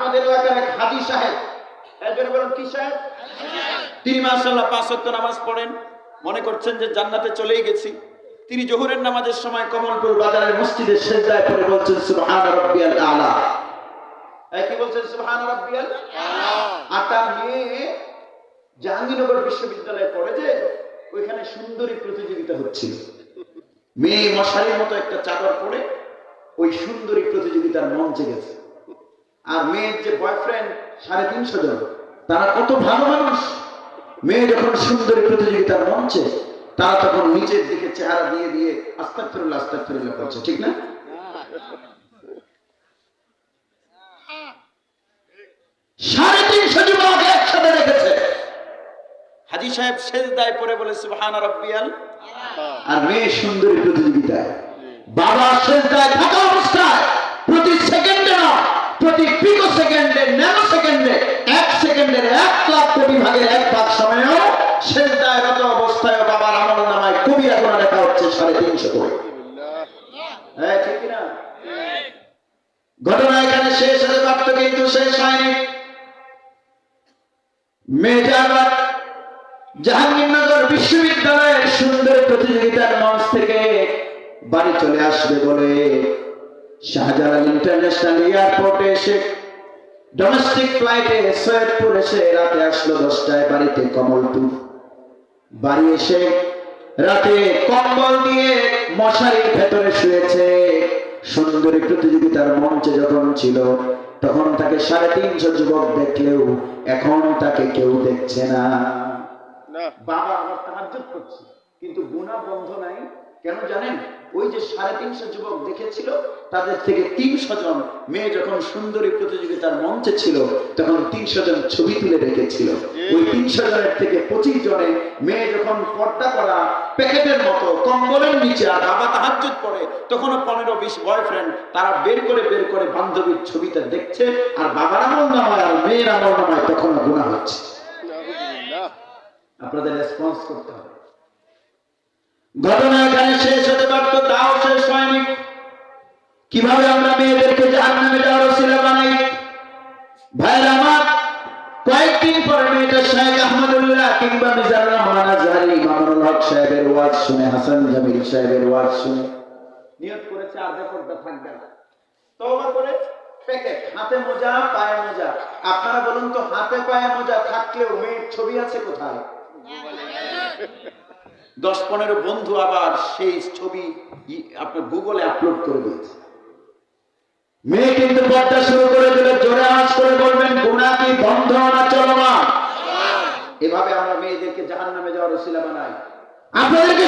আমাদের এলাকার এক হাজী সাহেব, একজনে বলেন কি সাহেব, তিনি মাশাআল্লাহ 5 ওয়াক্ত নামাজ পড়েন, মনে করছেন যে জান্নাতে চলেই গেছি। তিনি জোহরের নামাজের সময় কমলপুর বাজারের মসজিদের সিজদায় পড়ে বলছেন সুবহান রাব্বিয়াল আলা। কি বলছেন? সুবহান রাব্বিয়াল আলা। আর তার মেয়ে জাহাঙ্গীরনগর বিশ্ববিদ্যালয়ে পড়ে, যে ওইখানে সুন্দরী প্রতিযোগিতা হচ্ছিল। মেয়ে মশারির মতো একটা চাদর পরে ওই সুন্দরী প্রতিযোগিতার মঞ্চে গেছে। আর মেয়ের যে বয়ফ্রেন্ড 350 জন, তারা কত ভালো মানুষ। মেয়ে যখন সুন্দরী প্রতিযোগিতার মঞ্চে, তারা তখন নিচের দিকে চেহারা দিয়ে দিয়ে আস্তাগফিরুল্লাহ আস্তাগফিরুল্লাহ করছে, ঠিক না? 350 যুবক একসাথে দেখেছে। হাজী সাহেব সেজদায় পড়ে বলে সুবহান রাব্বিয়াল আলা, আর মেয়ে সুন্দরী প্রতিযোগিতায়। বাবা সেজদায় থাকা অবস্থায় প্রতি সেকেন্ডে না, প্রতি পিকো সেকেন্ডে, ন্যানো সেকেন্ডে, 1 সেকেন্ডের 1 লাখ কোটি ভাগের 1 ভাগ সময়েও সেজদায় রত অবস্থায় বাবার আমলনামায় কবিরা গুনাহ লেখা হচ্ছে 350 করে। হ্যাঁ, ঠিক না? ঘটনা এখানে শেষ হতে পারত, কিন্তু শেষ হয়নি। মেয়েটা আবার জাহাঙ্গীরনগর বিশ্ববিদ্যালয়ের সুন্দর প্রতিযোগিতার মঞ্চ থেকে বাড়ি চলে আসবে বলে শাহজালাল ইন্টারন্যাশনাল এয়ারপোর্টে এসে ডোমেস্টিক ফ্লাইটে সৈয়দপুর এসে রাতে আসলো 10টায় বাড়িতে কমলপুর। বাড়ি এসে রাতে কম্বল দিয়ে মশারির ভেতরে শুয়েছে। সুন্দরী প্রতিযোগিতার মঞ্চে যখন ছিল, তখন তাকে 350 যুবক দেখলেও এখন তাকে কেউ দেখছে না। বাবা আমার তাহাজ্জুদ করছে, কিন্তু গুনাহ বন্ধ নাই। কেন জানেন? ওই যে 350 যুবক দেখেছিল, তাদের থেকে 300 জন মেয়ে যখন সুন্দরী প্রতিযোগিতার মঞ্চে ছিল, তখন 300 জন ছবি তুলে রেখেছিল। ওই 300 জনের থেকে 25 জনে মেয়ে যখন পর্দা করা প্যাকেটের মতো কম্বলের নিচে, আর বাবা তাহাজ্জুদ পড়ে, তখনও 15-20 বয়ফ্রেন্ড তারা বের করে বান্ধবীর ছবিটা দেখছে, আর বাবার আমলনামায় আর মেয়ের আমলনামায় তখনও গুনাহ হচ্ছে। আপনাদের রেসপন্স করতে হবে। ঘটনা এখানে শেষ হতে পারত, তাও শেষ হয়নি। কিভাবে আমরা মেয়েদেরকে জাহান্নামে যাওয়ার ওসিলা বানাই? ভাইরা আমার, কয়েকদিন পরে মেয়েটা শেখ আহমদুল্লাহ কিংবা মিজানুর রহমান আজহারি, মামুনুল হক সাহেবের ওয়াজ শুনে, হাসান জামিল সাহেবের ওয়াজ শুনে নিয়ত করেছে আর বেপরদা থাকবে না। তওবা করে প্যাকেট, হাতে মোজা, পায়ে মোজা। আপনারা বলুন তো, হাতে পায়ে মোজা থাকলেও মেয়ের ছবি আছে কোথায়? 10-15 বন্ধু আবার সেই ছবি আপনার গুগলে আপলোড করে দিয়েছে। মেয়ে কিন্তু পর্দা শুরু করে দিলে জোরে আওয়াজ করে বলবেন, গুনাহ কি বন্ধ না চলমান? এভাবে আমরা মেয়েদেরকে জাহান্নামে যাওয়ার ওসিলা বানাই। আপনাদেরকে